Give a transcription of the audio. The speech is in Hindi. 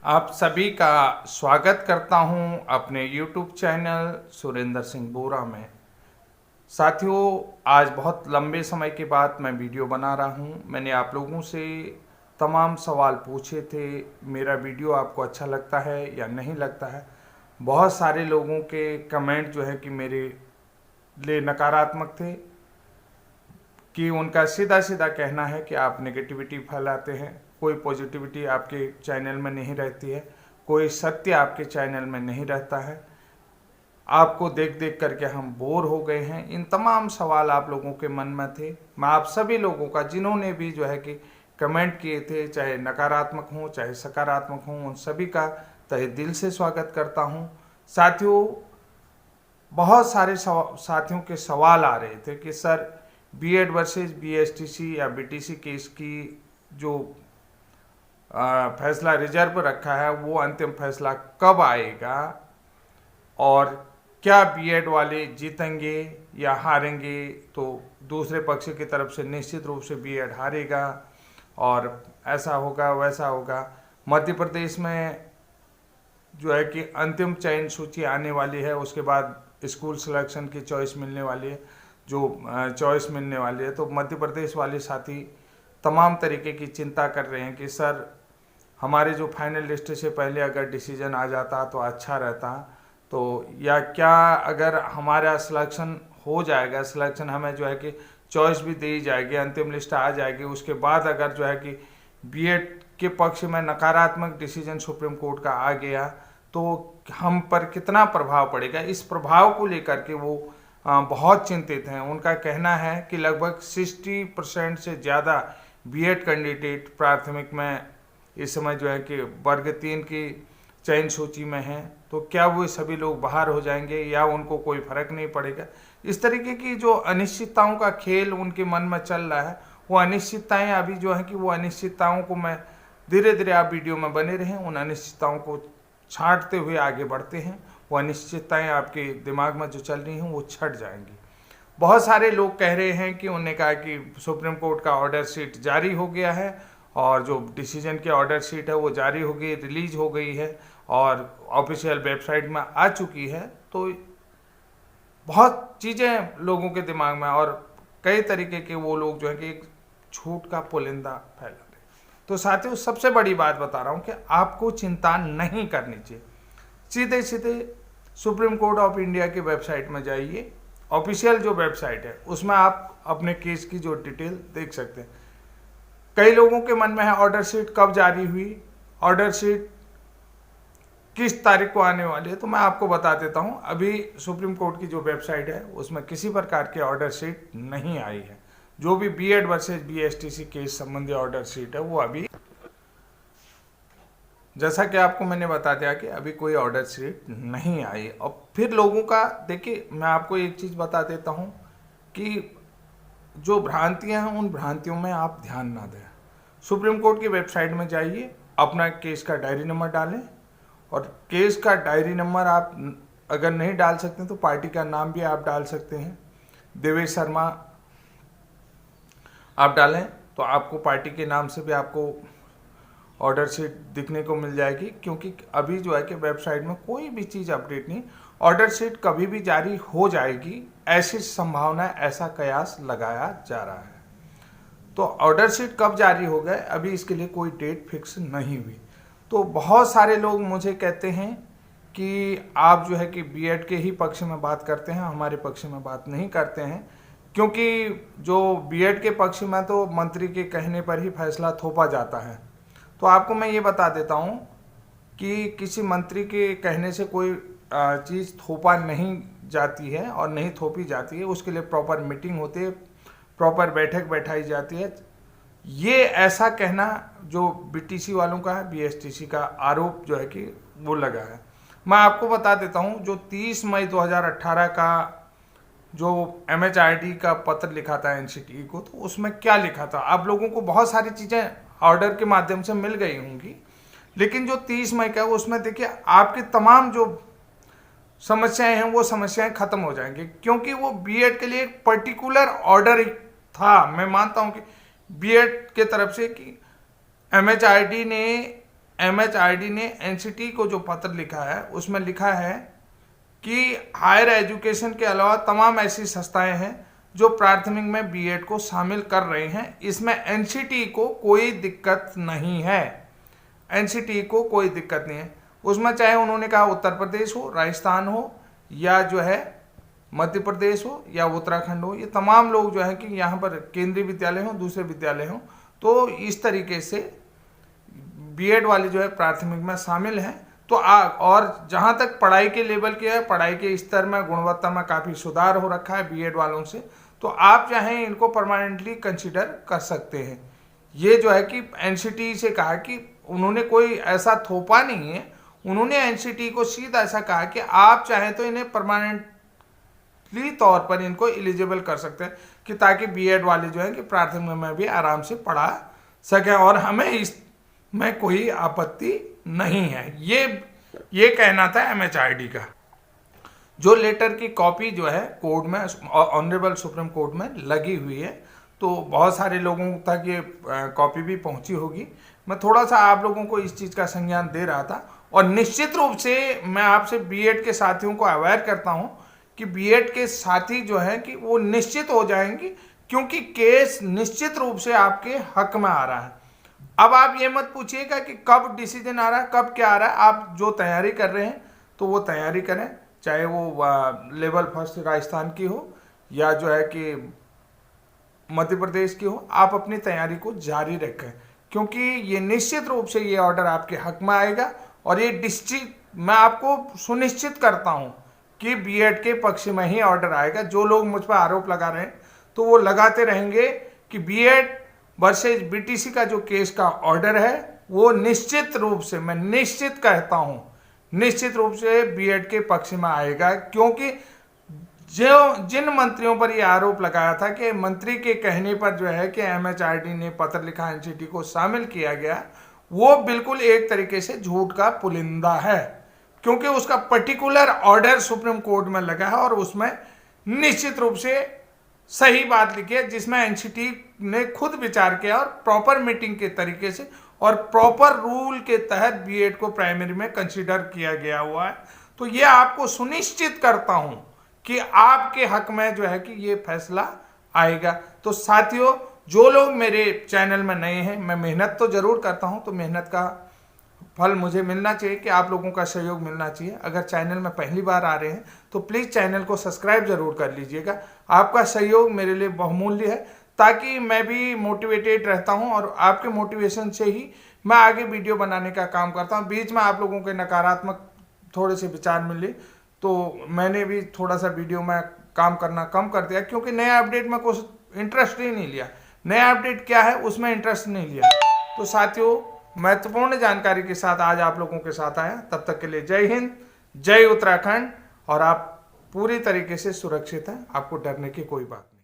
आप सभी का स्वागत करता हूं अपने YouTube चैनल सुरेंद्र सिंह बोरा में। साथियों, आज बहुत लंबे समय के बाद मैं वीडियो बना रहा हूं। मैंने आप लोगों से तमाम सवाल पूछे थे, मेरा वीडियो आपको अच्छा लगता है या नहीं लगता है। बहुत सारे लोगों के कमेंट जो है कि मेरे लिए नकारात्मक थे, कि उनका सीधा सीधा कहना है कि आप नेगेटिविटी फैलाते हैं, कोई पॉजिटिविटी आपके चैनल में नहीं रहती है, कोई सत्य आपके चैनल में नहीं रहता है, आपको देख देख करके हम बोर हो गए हैं। इन तमाम सवाल आप लोगों के मन में थे। मैं आप सभी लोगों का, जिन्होंने भी जो है कि कमेंट किए थे, चाहे नकारात्मक हों चाहे सकारात्मक हों, उन सभी का तहे दिल से स्वागत करता हूं। साथियों, बहुत सारे साथियों के सवाल आ रहे थे कि सर, बीएड वर्सेस बीएसटीसी या बीटीसी केस की जो फैसला रिजर्व रखा है, वो अंतिम फैसला कब आएगा, और क्या बीएड वाले जीतेंगे या हारेंगे। तो दूसरे पक्ष की तरफ से निश्चित रूप से बीएड हारेगा और ऐसा होगा वैसा होगा। मध्य प्रदेश में जो है कि अंतिम चयन सूची आने वाली है, उसके बाद स्कूल सिलेक्शन की चॉइस मिलने वाली है, जो चॉइस मिलने वाली है। तो मध्य प्रदेश वाले साथी तमाम तरीके की चिंता कर रहे हैं कि सर, हमारे जो फाइनल लिस्ट से पहले अगर डिसीजन आ जाता तो अच्छा रहता। तो या क्या अगर हमारा सिलेक्शन हो जाएगा, सिलेक्शन हमें जो है कि चॉइस भी दी जाएगी, अंतिम लिस्ट आ जाएगी, उसके बाद अगर जो है कि बीएड के पक्ष में नकारात्मक डिसीजन सुप्रीम कोर्ट का आ गया तो हम पर कितना प्रभाव पड़ेगा। इस प्रभाव को लेकर के वो बहुत चिंतित हैं। उनका कहना है कि लगभग 60% से ज़्यादा बीएड कैंडिडेट प्राथमिक में इस समय जो है कि वर्ग 3 की चयन सूची में हैं। तो क्या वो सभी लोग बाहर हो जाएंगे या उनको कोई फर्क नहीं पड़ेगा। इस तरीके की जो अनिश्चितताओं का खेल उनके मन में चल रहा है, वो अनिश्चितताएं अभी जो है कि वो अनिश्चितताओं को मैं धीरे धीरे, आप वीडियो में बने रहें, उन अनिश्चितताओं को छांटते हुए आगे बढ़ते हैं। वो अनिश्चितताएं आपके दिमाग में जो चल रही हैं वो छट जाएंगी। बहुत सारे लोग कह रहे हैं कि उन्होंने कहा कि सुप्रीम कोर्ट का ऑर्डर शीट जारी हो गया है और जो डिसीजन की ऑर्डर शीट है वो जारी हो गई, रिलीज हो गई है और ऑफिशियल वेबसाइट में आ चुकी है। तो बहुत चीज़ें लोगों के दिमाग में, और कई तरीके के वो लोग जो है कि एक झूठ का पुलिंदा फैला रहे। तो साथियों, सबसे बड़ी बात बता रहा हूँ कि आपको चिंता नहीं करनी चाहिए। सीधे सीधे सुप्रीम कोर्ट ऑफ इंडिया की वेबसाइट में जाइए, ऑफिशियल जो वेबसाइट है उसमें आप अपने केस की जो डिटेल देख सकते हैं। कई लोगों के मन में है ऑर्डर शीट कब जारी हुई, ऑर्डर शीट किस तारीख को आने वाली है। तो मैं आपको बता देता हूं, अभी सुप्रीम कोर्ट की जो वेबसाइट है उसमें किसी प्रकार की ऑर्डर शीट नहीं आई है। जो भी बीएड वर्सेस बीएसटीसी केस संबंधी ऑर्डर शीट है वो अभी, जैसा कि आपको मैंने बता दिया कि अभी कोई ऑर्डर शीट नहीं आई। और फिर लोगों का, देखिए मैं आपको एक चीज़ बता देता हूं कि जो भ्रांतियां हैं उन भ्रांतियों में आप ध्यान ना दें। सुप्रीम कोर्ट की वेबसाइट में जाइए, अपना केस का डायरी नंबर डालें, और केस का डायरी नंबर आप अगर नहीं डाल सकते तो पार्टी का नाम भी आप डाल सकते हैं। देवेश शर्मा आप डालें तो आपको पार्टी के नाम से भी आपको ऑर्डर शीट दिखने को मिल जाएगी, क्योंकि अभी जो है कि वेबसाइट में कोई भी चीज़ अपडेट नहीं। ऑर्डर शीट कभी भी जारी हो जाएगी, ऐसी संभावना, ऐसा कयास लगाया जा रहा है। तो ऑर्डर शीट कब जारी हो गए, अभी इसके लिए कोई डेट फिक्स नहीं हुई। तो बहुत सारे लोग मुझे कहते हैं कि आप जो है कि बीएड के ही पक्ष में बात करते हैं, हमारे पक्ष में बात नहीं करते हैं, क्योंकि जो बीएड के पक्ष में तो मंत्री के कहने पर ही फैसला थोपा जाता है। तो आपको मैं ये बता देता हूँ कि किसी मंत्री के कहने से कोई चीज़ थोपा नहीं जाती है और नहीं थोपी जाती है। उसके लिए प्रॉपर मीटिंग होती है, प्रॉपर बैठक बैठाई जाती है। ये ऐसा कहना जो बीटीसी वालों का है, बीएसटीसी का आरोप जो है कि वो लगा है। मैं आपको बता देता हूँ, जो 30 मई 2018 का जो एमएचआरडी का पत्र लिखा था एनसीटीई को, तो उसमें क्या लिखा था। आप लोगों को बहुत सारी चीज़ें ऑर्डर के माध्यम से मिल गई होंगी, लेकिन जो 30 मई का है उसमें देखिए आपकी तमाम जो समस्याएं हैं वो समस्याएं खत्म हो जाएंगी, क्योंकि वो बीएड के लिए एक पर्टिकुलर ऑर्डर था। मैं मानता हूं कि बीएड के तरफ से कि एमएचआरडी ने MHRD ने NCT को जो पत्र लिखा है उसमें लिखा है कि हायर एजुकेशन के अलावा तमाम ऐसी संस्थाएं हैं जो प्राथमिक में बीएड को शामिल कर रही हैं। इसमें NCT को कोई दिक्कत नहीं है, NCT को कोई दिक्कत नहीं है। उसमें चाहे उन्होंने कहा उत्तर प्रदेश हो, राजस्थान हो, या जो है मध्य प्रदेश हो, या उत्तराखंड हो, ये तमाम लोग जो है कि यहाँ पर केंद्रीय विद्यालय हो, दूसरे विद्यालय हो, तो इस तरीके से बीएड वाले जो है प्राथमिक में शामिल हैं। तो और जहाँ तक पढ़ाई के लेवल की है, पढ़ाई के स्तर में, गुणवत्ता में काफ़ी सुधार हो रखा है बीएड वालों से, तो आप चाहें इनको परमानेंटली कंसिडर कर सकते हैं। ये जो है कि NCT से कहा कि उन्होंने कोई ऐसा थोपा नहीं है, उन्होंने NCT को सीधा ऐसा कहा कि आप चाहें तो इन्हें परमानेंटली तौर पर इनको एलिजिबल कर सकते हैं, कि ताकि बीएड वाले जो है कि प्राथमिक में भी आराम से पढ़ा सकें, और हमें इसमें कोई आपत्ति नहीं है। ये कहना था MHRD का। जो लेटर की कॉपी जो है कोर्ट में, ऑनरेबल सुप्रीम कोर्ट में लगी हुई है, तो बहुत सारे लोगों तक ये कॉपी भी पहुंची होगी। मैं थोड़ा सा आप लोगों को इस चीज़ का संज्ञान दे रहा था, और निश्चित रूप से मैं आपसे बीएड के साथियों को अवेयर करता हूं कि बीएड के साथी जो हैं कि वो निश्चित हो जाएंगे, क्योंकि केस निश्चित रूप से आपके हक में आ रहा है। अब आप ये मत पूछिएगा कि कब डिसीजन आ रहा है, कब क्या आ रहा है। आप जो तैयारी कर रहे हैं तो वो तैयारी करें, चाहे वो लेवल फर्स्ट राजस्थान की हो या जो है कि मध्य प्रदेश की हो, आप अपनी तैयारी को जारी रखें, क्योंकि ये निश्चित रूप से ये ऑर्डर आपके हक में आएगा। और ये डिस्ट्रिक्ट मैं आपको सुनिश्चित करता हूं कि बीएड के पक्ष में ही ऑर्डर आएगा। जो लोग मुझ पर आरोप लगा रहे हैं तो वो लगाते रहेंगे कि बीएड वर्सेज बीटीसी का जो केस का ऑर्डर है वो निश्चित रूप से, मैं निश्चित कहता हूं, निश्चित रूप से बीएड के पक्ष में आएगा। क्योंकि जिन मंत्रियों पर यह आरोप लगाया था कि मंत्री के कहने पर जो है कि MHRD ने पत्र लिखा NCT को शामिल किया गया, वो बिल्कुल एक तरीके से झूठ का पुलिंदा है, क्योंकि उसका पर्टिकुलर ऑर्डर सुप्रीम कोर्ट में लगा है और उसमें निश्चित रूप से सही बात लिखी है, जिसमें NCT ने खुद विचार किया और प्रॉपर मीटिंग के तरीके से और प्रॉपर रूल के तहत बीएड को प्राइमरी में कंसीडर किया गया हुआ है। तो ये आपको सुनिश्चित करता हूं कि आपके हक में जो है कि ये फैसला आएगा। तो साथियों, जो लोग मेरे चैनल में नए हैं, मैं मेहनत तो जरूर करता हूं, तो मेहनत का फल मुझे मिलना चाहिए, कि आप लोगों का सहयोग मिलना चाहिए। अगर चैनल में पहली बार आ रहे हैं तो प्लीज़ चैनल को सब्सक्राइब जरूर कर लीजिएगा। आपका सहयोग मेरे लिए बहुमूल्य है, ताकि मैं भी मोटिवेटेड रहता हूं, और आपके मोटिवेशन से ही मैं आगे वीडियो बनाने का काम करता हूं। बीच में आप लोगों के नकारात्मक थोड़े से विचार मिले तो मैंने भी थोड़ा सा वीडियो में काम करना कम कर दिया, क्योंकि नया अपडेट में कुछ इंटरेस्ट ही नहीं लिया। नया अपडेट क्या है उसमें इंटरेस्ट नहीं लिया। तो साथियों, महत्वपूर्ण जानकारी के साथ आज आप लोगों के साथ आया। तब तक के लिए जय हिंद, जय उत्तराखंड। और आप पूरी तरीके से सुरक्षित हैं, आपको डरने की कोई बात नहीं।